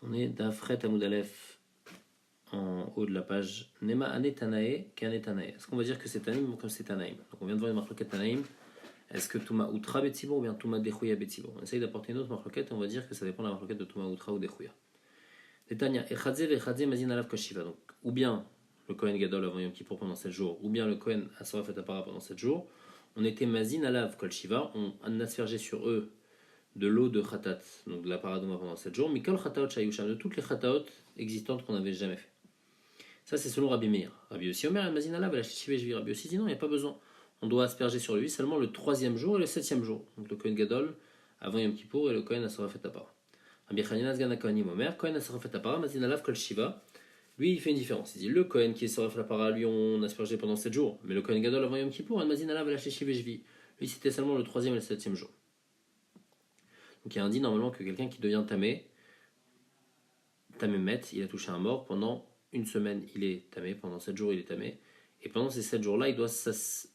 On est d'Afret Amoud Aleph en haut de la page. Nema Anetanae qu'Anetanae. Est-ce qu'on va dire que c'est Tanaïm ou comme c'est Tanaïm? Donc on vient de voir une marloquette Tanaïm. Est-ce que Touma Outra Betsibo ou bien Touma Dechouya Betsibo? On essaye d'apporter une autre marloquette et on va dire que ça dépend de la marloquette de Touma Outra ou Dechouya. Netanya Echadze Vechadze Mazin Alav Kashiva. Donc ou bien le Kohen Gadol avant Yom Kippour pendant 7 jours, ou bien le Kohen Asara Fet Apara pendant 7 jours. On était Mazin Alav Kol Shiva. On aspergeait sur eux de l'eau de khatat, donc de la paradouma pendant 7 jours, mikol khataot shayusham, de toutes les khataot existantes qu'on n'avait jamais fait. Ça c'est selon Rabbi Meir. Rabbi Yossi Omer, Mazin Alav, Rabbi Yossi dit non, il n'y a pas besoin. On doit asperger sur lui seulement le 3e jour et le 7e jour. Donc le Kohen Gadol avant Yom Kippour et le Kohen Asara Fet Apara. Rabbi Chanina Zgan HaKohanim Omer, Kohen Asara Fet Apara, Mazin Alav Kol Shiva. Lui il fait une différence. Il dit le Kohen qui est Asara Fet Apara, lui on aspergeait pendant 7 jours. Mais le Kohen Gadol avant Yom Kippour, Mazin Alav lui c'était seulement le 3e et le 7e jour. Donc il y a un dit normalement que quelqu'un qui devient tamémet, il a touché un mort, pendant une semaine il est tamé, pendant 7 jours il est tamé, et pendant ces 7 jours-là,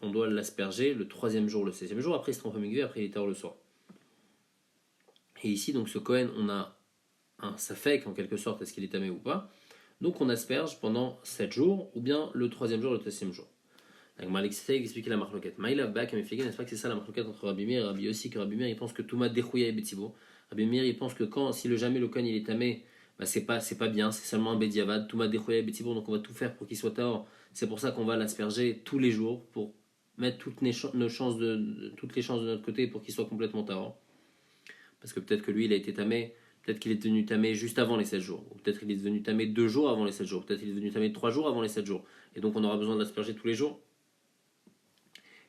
on doit l'asperger le 3e jour, le 16e jour, après il se trompe à migvé, après il est tard le soir. Et ici, donc ce Kohen, on a un safek en quelque sorte, est-ce qu'il est tamé ou pas, donc on asperge pendant 7 jours, ou bien le 3e jour, le 13e jour. Donc Malik Sey expliquait la marloquette. Maïla Bak Amifligen, n'est-ce pas que c'est ça la marloquette entre Rabbi Meir et Rabbi Yossi, que Rabbi Meir il pense que Touma Dechouya et Betsibo. Rabbi Meir il pense que si jamais le Kohen il est tamé, bah c'est pas bien, c'est seulement un Bediavad, Touma Dechouya et Betsibo, donc on va tout faire pour qu'il soit tahor. C'est pour ça qu'on va l'asperger tous les jours pour mettre toutes les chances de notre côté pour qu'il soit complètement tahor. Parce que peut-être que lui il a été tamé, peut-être qu'il est devenu tamé juste avant les 7 jours, ou peut-être qu'il est devenu tamé 2 jours avant les 7 jours, peut-être qu'il est devenu tamé 3 jours avant les 7 jours, et donc on aura besoin de l'asperger tous les jours.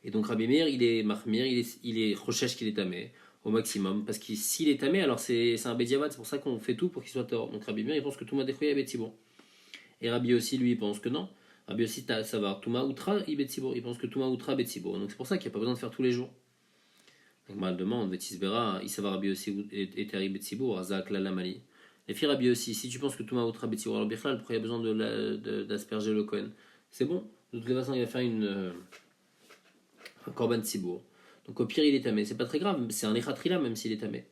Et donc Rabbi Meir, il est mahmir, il est recherche qu'il est tamé au maximum, parce que s'il est tamé, alors c'est un bédiavad, c'est pour ça qu'on fait tout pour qu'il soit tort. Donc Rabbi Meir, il pense que Touma Dechouya Betsibo. Et Rabbi aussi, lui, il pense que non. Rabbi aussi, ça va, Touma Outra Betsibo. Il pense que Touma Outra Betsibo. Donc c'est pour ça qu'il n'y a pas besoin de faire tous les jours. Donc ma demande, Vetisbera, il va Rabbi aussi et Teri Betsibo, Razak Lalamali. Les filles Rabbi aussi, si tu penses que Touma Outra Betsibo, alors Bichlal, pourquoi il y a besoin d'asperger le Kohen? C'est bon, de toute façon, il va faire un korban tzibour. Donc au pire il est tamé, c'est pas très grave, c'est un échatrila même s'il est tamé.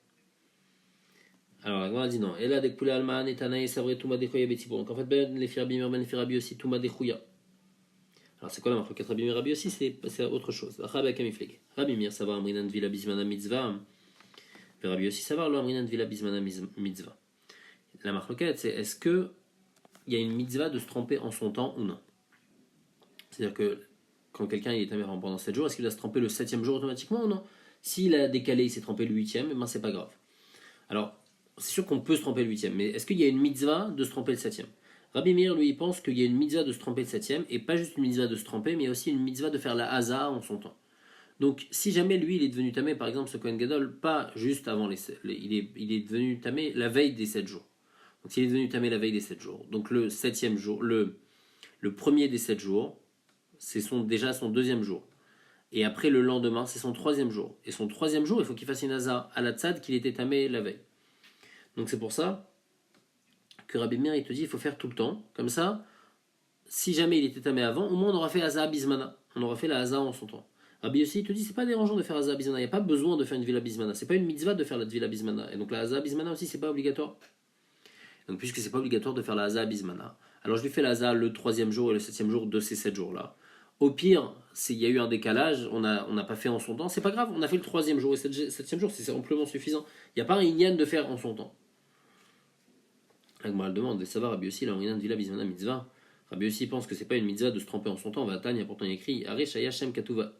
Alors la Gemara dit non. Et là dès que poule alman et tanaï savré touma dechouya betzibour. Donc en fait ben les firabim ben les firabi aussi touma dechouya. Alors c'est quoi la marque 4 rabim rabi aussi, c'est autre chose. Rabbi kamifleg. Rabbi mir savoir amrinan vila bismana mitzvah. Rabbi aussi savoir lo amrinan vila bismana mitzvah. La marque c'est est-ce que il y a une mitzvah de se tromper en son temps ou non? C'est-à-dire que quand quelqu'un il est tamé pendant 7 jours, est-ce qu'il va se tromper le 7e jour automatiquement ou non? S'il a décalé, il s'est trompé le 8e, ben c'est pas grave. Alors, c'est sûr qu'on peut se tromper le 8e, mais est-ce qu'il y a une mitzvah de se tromper le 7e? Rabbi Meir, lui, il pense qu'il y a une mitzvah de se tromper le 7e, et pas juste une mitzvah de se tromper, mais il y a aussi une mitzvah de faire la haza en son temps. Donc, si jamais lui, il est devenu tamé, par exemple, ce Kohen Gadol, pas juste avant il est devenu tamé la veille des 7 jours. Donc, s'il est devenu tamé la veille des 7 jours, donc le 7e jour, le premier des 7 jours, c'est déjà son 2e jour. Et après le lendemain, c'est son 3e jour. Et son 3e jour, il faut qu'il fasse une haza à la tzad qu'il était tamé la veille. Donc c'est pour ça que Rabbi Meir il te dit il faut faire tout le temps. Comme ça, si jamais il était tamé avant, au moins on aura fait haza bismana. On aura fait la haza en son temps. Rabbi aussi il te dit c'est pas dérangeant de faire haza bismana. Il n'y a pas besoin de faire une vila bismana. C'est pas une mitzvah de faire la vila bismana. Et donc la haza bismana aussi c'est pas obligatoire. Donc puisque c'est pas obligatoire de faire la haza bismana, alors je lui fais la haza le 3e jour et le 7e jour de ces 7 jours-là. Au pire, s'il y a eu un décalage, on n'a pas fait en son temps, c'est pas grave, on a fait le 3e jour et le 7e jour, c'est amplement suffisant. Il n'y a pas un inyan de faire en son temps. Agmara demande, ça va, Rabbi aussi, la de vila bismana mitzvah. Rabbi aussi pense que c'est pas une mitzvah de se tromper en son temps, Vatanya, pourtant il écrit, Aresh Hayashem Katuva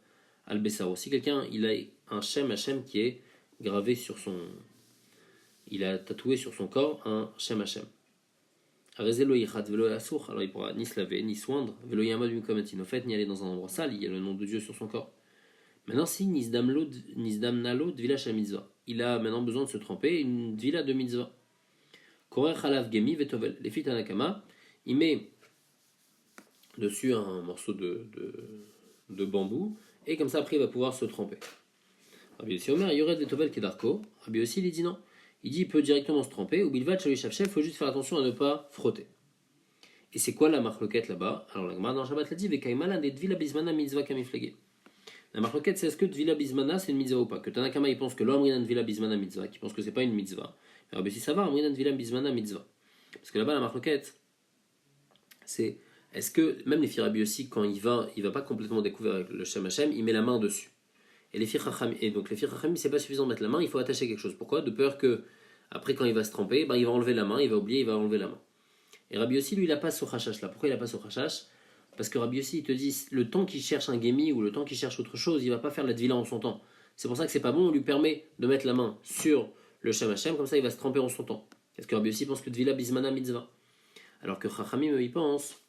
al Bessaro. Si quelqu'un il a un Shem Hashem qui est gravé sur son. Il a tatoué sur son corps un Shem Hashem. Alors il pourra ni se laver, ni soindre, en fait, ni aller dans un endroit sale, il y a le nom de Dieu sur son corps. Maintenant, si Nizdamnalo Dvila Mitzvah, il a maintenant besoin de se tremper, une Dvila de Mitzvah. Korer Chalav Gemi Vetovel, les filles Tanakama, il met dessus un morceau de bambou, et comme ça après il va pouvoir se tremper. Rabbi Yossi Omer, Yored Vetovel Kedarko, Rabbi Yossi il dit non. Il dit il peut directement se tremper, ou Bilvat Shali Shafshef, il faut juste faire attention à ne pas frotter. Et c'est quoi la marloquette là-bas? Alors la Gemara dans Shabbat l'a dit, Vekaimala de Dvila Bismana Mitzvah Kamiflege. La marloquette c'est est-ce que Dvila Bismana c'est une mitzvah ou pas? Que Tanakama il pense que l'Amrinan Dvila Bismana Mitzvah, qui pense que c'est pas une mitzvah. Mais Rabbi si ça va, Amrinan Dvila Bismana Mitzvah. Parce que là-bas, la marloquette, c'est est-ce que même les Rabbi aussi, quand il va pas complètement découvrir avec le Shem Hashem, il met la main dessus. Et donc les Fir Chachamim, c'est pas suffisant de mettre la main, il faut attacher quelque chose. Pourquoi? De peur que, après, quand il va se tremper, il va enlever la main, il va oublier, il va enlever la main. Et Rabbi aussi, lui, il n'a pas ce rachash là. Pourquoi il n'a pas ce rachash? Parce que Rabbi aussi, il te dit, le temps qu'il cherche un gémi ou le temps qu'il cherche autre chose, il va pas faire la tvila en son temps. C'est pour ça que c'est pas bon, on lui permet de mettre la main sur le Shem Hashem, comme ça il va se tremper en son temps. Parce que Rabbi aussi pense que tvila bismana mitzvah. Alors que Chachamim, il pense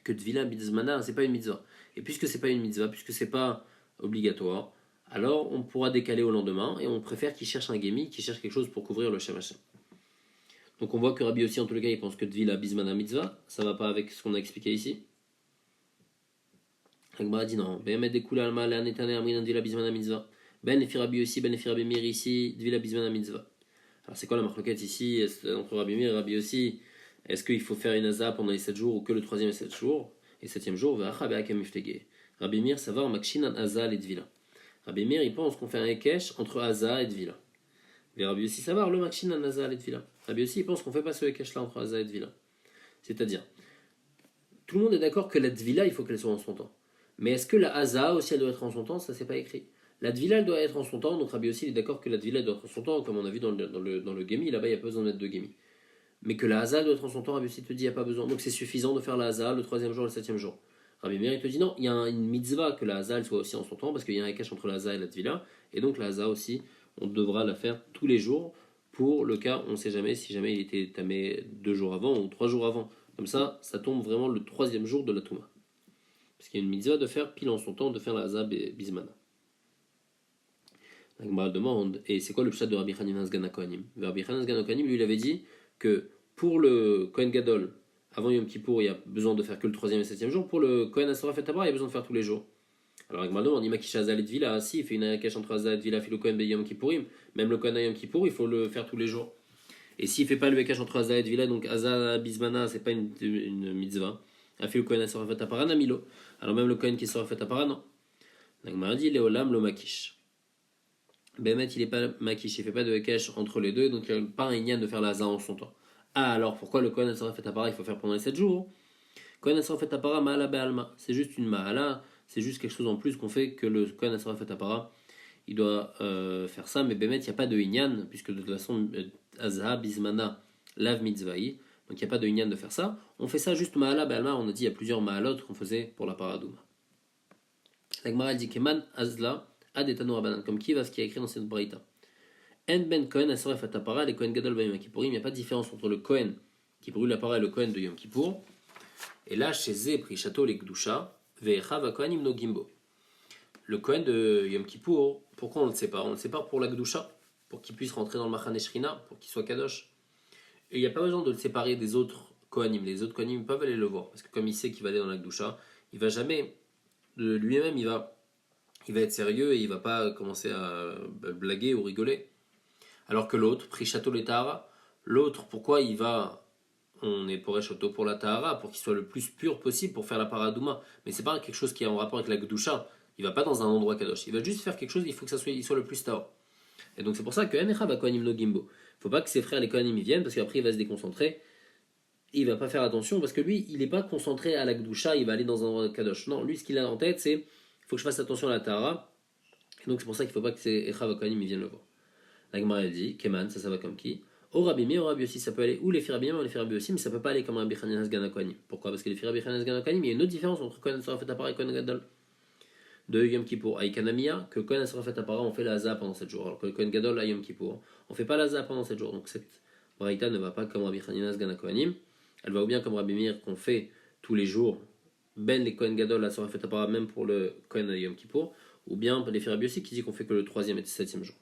que tvila bismana, c'est pas une mitzvah. Et puisque c'est pas une mitzvah, puisque c'est pas obligatoire, alors on pourra décaler au lendemain et on préfère qu'il cherche un gémi, qu'il cherche quelque chose pour couvrir le Shem Hashem. Donc on voit que Rabbi aussi, en tous les cas, il pense que tvila bismana mitzvah, ça va pas avec ce qu'on a expliqué ici. Agmara dit non. Ben Medekula Alma la Netane Amrinan Dvila Bismana Mitzvah. Ben Efi Rabbi aussi, Ben Efi Rabbi Mir ici, Dvila Bismana Mitzvah. Alors c'est quoi la marloquette ici entre Rabbi Mir et Rabbi aussi? Est-ce qu'il faut faire une aza pendant les 7 jours ou que le 3e et 7 jours? Et 7e jour, Rabbi Mir, ça va en Makshinan Aza et Dvila. Rabbi Mir, il pense qu'on fait un Hekesh entre Aza et Dvila. Mais Rabbi aussi, ça va le Makshinan Aza et Dvila. Rabbi aussi, il pense qu'on fait pas ce Hekesh là entre Aza et Dvila. C'est-à-dire, tout le monde est d'accord que la Dvila, il faut qu'elle soit en son temps. Mais est-ce que la Haza aussi elle doit être en son temps? Ça c'est pas écrit. La Dvila elle doit être en son temps, donc Rabbi aussi il est d'accord que la Dvila doit être en son temps, comme on a vu dans le Gemi, là-bas il n'y a pas besoin de mettre de Gemi. Mais que la Haza doit être en son temps, Rabbi aussi te dit il n'y a pas besoin. Donc c'est suffisant de faire la Haza le 3e jour et le 7e jour. Rabbi Meir il te dit non, il y a une mitzvah que la Haza elle soit aussi en son temps, parce qu'il y a un cache entre la Haza et la Dvila, et donc la Haza aussi on devra la faire tous les jours, pour le cas on ne sait jamais si jamais il était tamé 2 jours avant ou 3 jours avant. Comme ça tombe vraiment le 3e jour de la Touma. Parce qu'il y a une mitzvah de faire pile en son temps, de faire la Hazab et Bismana. La Gemara demande, et c'est quoi le pshat de Rabbi Chanan Sgan HaKohanim? Rabbi Chanan Sgan HaKohanim, lui, il avait dit que pour le Kohen Gadol, avant Yom Kippour, il y a besoin de faire que le 3e et 7e jour. Pour le Kohen Asaraf et Tabra, il y a besoin de faire tous les jours. Alors la Gemara demande, Imakish Hazal et Dvila, si il fait une cache entre Hazal et Dvila, fait le Kohen Be Yom Kippourim, même le Kohen à Yom Kippour, il faut le faire tous les jours. Et s'il ne fait pas le cache entre Hazal et Dvila, donc Hazal Bismana, c'est pas une mitzvah. Afil Kohen Asaraf et Tabra, Namilo. Alors même le Kohen qui sera fait à para, non. L'Agmara dit Léolam lo makish. Bémet il n'est pas makish, il ne fait pas de cache entre les deux, donc il n'y a pas un ignan de faire la za en son temps. Ah alors pourquoi le Kohen sera fait à para il faut faire pendant les 7 jours? Kohen sera fait à para ma'ala be'alma. C'est juste une ma'ala, c'est juste quelque chose en plus qu'on fait que le Kohen sera fait à para. Il doit faire ça, mais Bémet il n'y a pas de ignan, puisque de toute façon Azha Bismana Lav Mitzvahi. Donc il n'y a pas de inyan de faire ça. On fait ça juste ma'ala be'alma. On a dit il y a plusieurs ma'alot qu'on faisait pour la paradouma. La Gemara dit Keman azla adetanu rabanan. Comme qui va ce qui est écrit dans cette braïta. En ben Kohen asaref atapara les Kohen gadol bayom kippourim. Il n'y a pas de différence entre le Kohen qui brûle la para et le Kohen de Yom Kippour. Et là chez Zé pris château les Gdusha ve'echa va Kohanim no gimbo. Le Kohen de Yom Kippour, pourquoi on le sépare? On le sépare pour la Gdusha, pour qu'il puisse rentrer dans le Machane Shrina, pour qu'il soit kadosh. Et il n'y a pas besoin de le séparer des autres Kohanim. Les autres Kohanim peuvent aller le voir. Parce que comme il sait qu'il va aller dans la Gdusha, il va jamais, de lui-même, il va être sérieux et il ne va pas commencer à blaguer ou rigoler. Alors que l'autre, pris château les Tahara, l'autre, pourquoi il va, on est pour château pour la Tahara, pour qu'il soit le plus pur possible pour faire la paradouma. Mais c'est pas quelque chose qui est en rapport avec la Gdusha. Il va pas dans un endroit kadosh. Il va juste faire quelque chose, il faut que il soit le plus tahor. Et donc c'est pour ça que Enecha va Kohanim no Gimbo. Faut pas que ses frères les Kohanim viennent parce qu'après il va se déconcentrer. Il va pas faire attention parce que lui il n'est pas concentré à la Gdusha, il va aller dans un endroit kadosh. Non, lui ce qu'il a en tête c'est il faut que je fasse attention à la Tahara. Et donc c'est pour ça qu'il faut pas que ses Echa va Kohanim viennent le voir. La Gemara elle dit Keman, ça va comme qui? Au Rabbi Meir, au Rabbi aussi, ça peut aller ou les Firabim ou les Firabim aussi, mais ça peut pas aller comme Rabbi Chanan Sgan HaKohanim. Pourquoi? Parce que les Firabim Chanan Sgan HaKohanim, il y a une autre différence entre Kohen Asaraf et Tapara et Kohen Gadol. De Yom Kippour à Ikanamiya, que Kohen Asaraf et Tapara, on fait la Haza pendant 7 jours, alors que le Kohen Gadol à Yom Kippour, on fait pas la Haza pendant 7 jours. Donc cette Braïta ne va pas comme Rabbi Chanan Sgan HaKohanim, elle va ou bien comme Rabbi Meir qu'on fait tous les jours, ben les Kohen Gadol Asaraf et Tapara, même pour le Kohen à Yom Kippour, ou bien les Firabim aussi qui dit qu'on fait que le 3e et le 7e jour.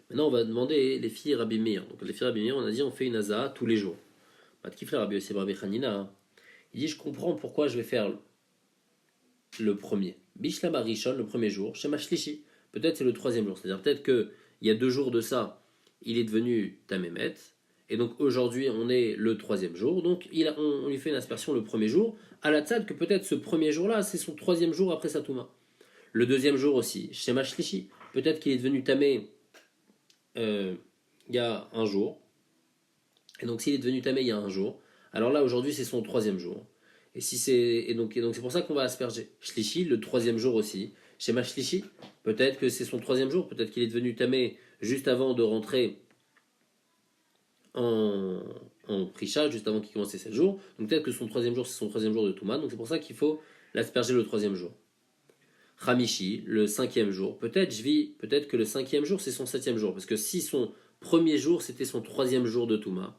Maintenant, on va demander les filles Rabbi Meir. Donc, les filles Rabbi Meir, on a dit on fait une Haza tous les jours. Pas de kifler Rabbi aussi, Rabbi Hanina. Il dit je comprends pourquoi je vais faire le premier. Bishlam Arishon, le premier jour. Shema Shlishi, peut-être c'est le 3e jour. C'est-à-dire peut-être qu'il y a 2 jours de ça, il est devenu Tamémet. Et donc aujourd'hui, on est le 3e jour. Donc on lui fait une aspersion le premier jour. À la tzad que peut-être ce premier jour-là, c'est son 3e jour après sa Touma. Le 2e jour aussi, Shema Shlishi. Peut-être qu'il est devenu Tamé. Il y a un jour, Et donc s'il est devenu tamé il y a un jour, alors là aujourd'hui c'est son troisième jour. Et donc c'est pour ça qu'on va asperger. Shlishi, le troisième jour aussi. Chez ma Shlishi, peut-être que c'est son troisième jour, peut-être qu'il est devenu tamé juste avant de rentrer en, en Prisha, juste avant qu'il commence ses 7 jours. Donc peut-être que son troisième jour c'est son troisième jour de Touma. Donc c'est pour ça qu'il faut l'asperger le troisième jour. Hamishi, le cinquième jour. Peut-être que le cinquième jour c'est son septième jour. Parce que si son premier jour c'était son troisième jour de Touma,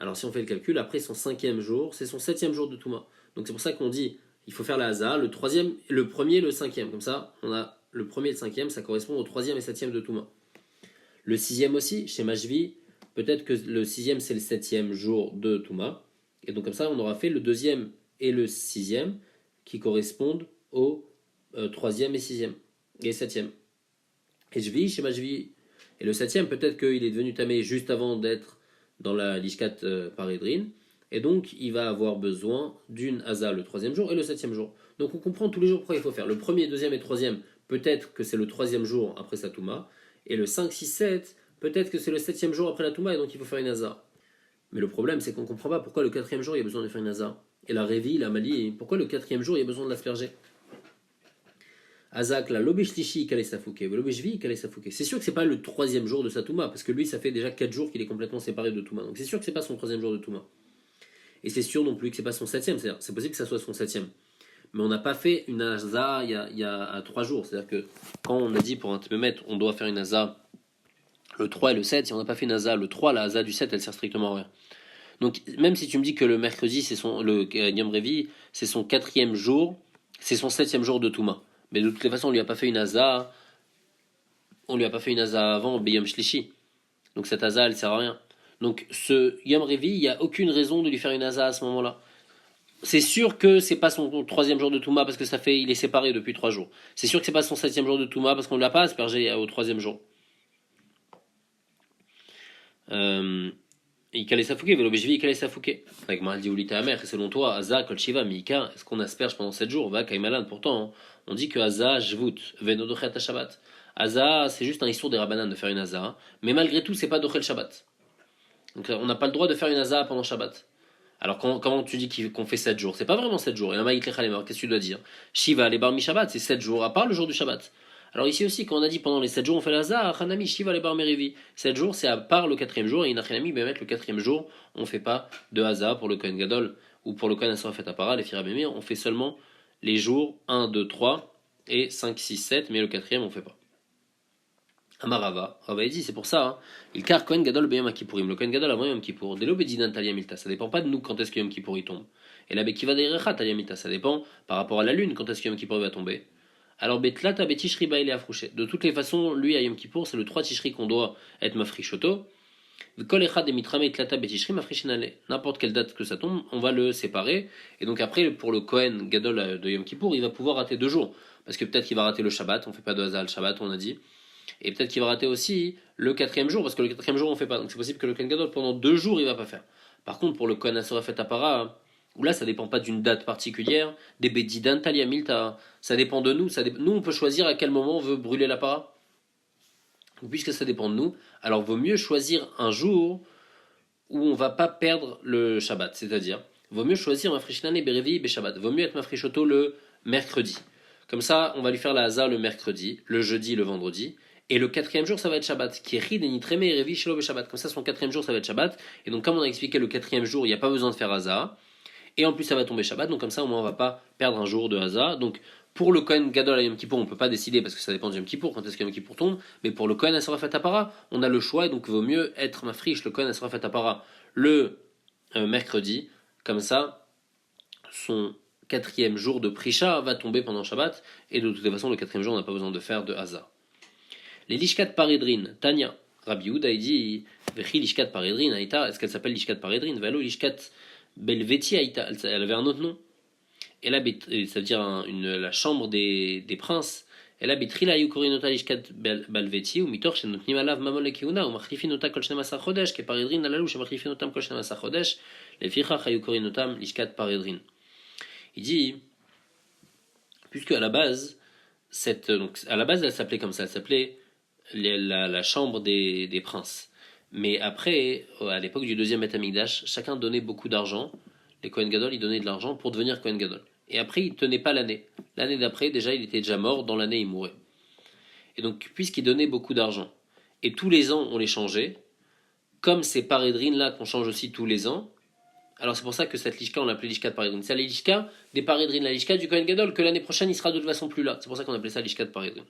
alors si on fait le calcul, après son cinquième jour, c'est son septième jour de Touma. Donc c'est pour ça qu'on dit, il faut faire la Haza, le troisième, le premier et le cinquième. Comme ça, on a le premier et le cinquième, ça correspond au troisième et septième de Touma. Le sixième aussi, chez Majvi, peut-être que le sixième c'est le septième jour de Touma. Et donc comme ça, on aura fait le deuxième et le sixième qui correspondent au troisième et sixième et septième. Et je vis chez Majvi. Et le septième, peut-être qu'il est devenu tamé juste avant d'être dans la Lishkat Paredrin. Et donc, il va avoir besoin d'une Haza le troisième jour et le septième jour. Donc, on comprend tous les jours pourquoi il faut faire. Le premier, deuxième et troisième, peut-être que c'est le troisième jour après sa Touma. Et le 5, 6, 7, peut-être que c'est le septième jour après la Touma et donc il faut faire une Haza. Mais le problème, c'est qu'on ne comprend pas pourquoi le quatrième jour, il y a besoin de faire une Haza. Et la Révi, la Mali, pourquoi le quatrième jour, il y a besoin de l'asperger. Azak, la lobeshlishi kalesafouke, lobeshvi kalesafouke. C'est sûr que c'est pas le troisième jour de sa Touma, parce que lui, ça fait déjà 4 jours qu'il est complètement séparé de Touma. Donc c'est sûr que c'est pas son troisième jour de Touma. Et c'est sûr non plus que c'est pas son septième. C'est-à-dire, c'est possible que ça soit son septième. Mais on n'a pas fait une Haza il y a 3 jours. C'est-à-dire que quand on a dit pour un tmètre, on doit faire une Haza le 3 et le 7, si on n'a pas fait une Haza le 3, la Haza du 7, elle sert strictement à rien. Donc même si tu me dis que le mercredi, le Yom Revi, c'est son quatrième jour, c'est son septième jour de Touma. Mais de toutes les façons, on lui a pas fait une Haza avant Beyom Shlishi. Donc cette Haza, elle sert à rien. Donc ce Yom Revi, il n'y a aucune raison de lui faire une Haza à ce moment-là. C'est sûr que c'est pas son troisième jour de Touma parce que il est séparé depuis 3 jours. C'est sûr que c'est pas son septième jour de Touma parce qu'on ne l'a pas aspergé au troisième jour. Il calait sa fouquet, Velobéjvi, il calait sa fouquet. Avec Maldi Oulita Amer, et selon toi, Aza, Kolchiva, Mika, est-ce qu'on asperge pendant 7 jours? Va, Kaimalan, pourtant, on dit que Aza, Jvout, Venodochet à Shabbat. Aza, c'est juste un histoire des Rabbanan de faire une Aza, mais malgré tout, c'est pas Dochel Shabbat. Donc on n'a pas le droit de faire une Aza pendant Shabbat. Alors comment tu dis qu'on fait 7 jours? C'est pas vraiment 7 jours. Et là, qu'est-ce que tu dois dire? Shiva, les bar mi Shabbat, c'est 7 jours, à part le jour du Shabbat. Alors ici aussi, quand on a dit pendant les 7 jours, on fait la Zah, Hanami, Shiva, les bar merivi. 7 jours, c'est à part le quatrième jour, et Inachanami, ben le quatrième jour, on ne fait pas de Haza pour le Kohen Gadol, ou pour le Kohen Asrafet Apara, les Firabémir, on fait seulement les jours 1, 2, 3, et 5, 6, 7, mais le quatrième, on ne fait pas. Amarava, Rava dit, c'est pour ça, hein. Il car Kohen Gadol Beyom Kippourim, le Kohen Gadol avant Yom Kippour, Delo Bedinan Talia Milta, ça dépend pas de nous quand est-ce que Yom Kippour il tombe. Et la Bekiva Deirecha Talia Milta, ça dépend par rapport à la lune quand est-ce que Yom Kippour va tomber. Alors Betlata Betishri Baile Afrouché. De toutes les façons, lui à Yom Kippour, c'est le 3 Tishri qu'on doit être Mafrishoto. Kol Echad et Mitrame et Tlata Betishri Mafrishinale. N'importe quelle date que ça tombe, on va le séparer. Et donc après, pour le Kohen Gadol de Yom Kippour, il va pouvoir rater 2 jours. Parce que peut-être qu'il va rater le Shabbat, on fait pas de hasard le Shabbat, on a dit. Et peut-être qu'il va rater aussi le quatrième jour, parce que le quatrième jour on fait pas. Donc c'est possible que le Kohen Gadol pendant 2 jours il va pas faire. Par contre pour le Kohen Asorafet Apara, où là ça dépend pas d'une date particulière, des Bedidan Talia Milta, ça dépend de nous. Nous on peut choisir à quel moment on veut brûler la para. Donc, puisque ça dépend de nous, alors vaut mieux choisir un jour où on va pas perdre le Shabbat, c'est-à-dire vaut mieux choisir Mafrishinane Berevi Shabbat, vaut mieux être Mafrishoto le mercredi. Comme ça, on va lui faire la Haza le mercredi, le jeudi, le vendredi. Et le quatrième jour, ça va être Shabbat. Qui rid et nitreme et revi shelo Shabbat. Comme ça, son quatrième jour, ça va être Shabbat. Et donc, comme on a expliqué, le quatrième jour, il n'y a pas besoin de faire Haza. Et en plus, ça va tomber Shabbat. Donc, comme ça, au moins, on va pas perdre un jour de Haza. Donc, pour le Kohen Gadol à Yom Kippour, on peut pas décider parce que ça dépend du Yom Kippour, quand est-ce que Yom Kippour tombe. Mais pour le Kohen Asorafet Apara, on a le choix. Et donc, il vaut mieux être mafriche, le Kohen Asorafet Apara, le mercredi. Comme ça, son quatrième jour de Prisha va tomber pendant Shabbat. Et de toute façon, le quatrième jour, on n'a pas besoin de faire de Haza. Les Lishkat Paredrin, Tanya, Rabbi Yehuda, il dit, Vechi Lishkat Paredrin, Aïta, est-ce qu'elle s'appelle Lishkat Paredrin? Valo Lishkat Belveti, Aïta, elle avait un autre nom. Et là, ça veut dire la chambre des princes. Et là, Betrila Yukorinota Lishkat Belveti, ou Mitor, chez notre Nimalav Mamon Lekiuna, ou Machlifinota Kol Shnema Sachodesh, qui est Paredrin, Alalou, chez Machlifinota Kol Shnema Sachodesh, les Ficha Hayukorinotam Lishkat Paredrin. Il dit, puisque à la base, elle s'appelait comme ça, elle s'appelait la chambre des princes. Mais après, à l'époque du deuxième Beth Amikdash, chacun donnait beaucoup d'argent. Les Kohen Gadol, ils donnaient de l'argent pour devenir Kohen Gadol. Et après, il ne tenait pas l'année. L'année d'après, déjà, il était déjà mort. Dans l'année, il mourait. Et donc, puisqu'il donnait beaucoup d'argent, et tous les ans, on les changeait, comme ces parédrines-là qu'on change aussi tous les ans, alors c'est pour ça que cette lishka, on l'appelait lishka de parédrine. C'est la lishka des parédrines, la lishka du Kohen Gadol, que l'année prochaine, il sera de toute façon plus là. C'est pour ça qu'on appelait ça lishka de parédrine.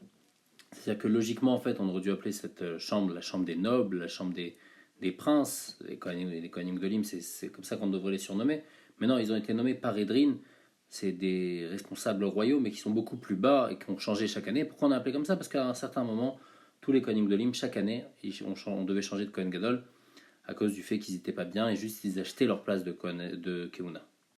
C'est-à-dire que logiquement, en fait, on aurait dû appeler cette chambre la chambre des nobles, la chambre des princes, les Kohanim Gdolim, c'est comme ça qu'on devrait les surnommer. Mais non, ils ont été nommés Parédrine, c'est des responsables royaux, mais qui sont beaucoup plus bas et qui ont changé chaque année. Pourquoi on a appelé comme ça? Parce qu'à un certain moment, tous les Kohanim Gdolim, chaque année, on devait changer de Kohen Gadol à cause du fait qu'ils n'étaient pas bien et juste ils achetaient leur place de Kehuna.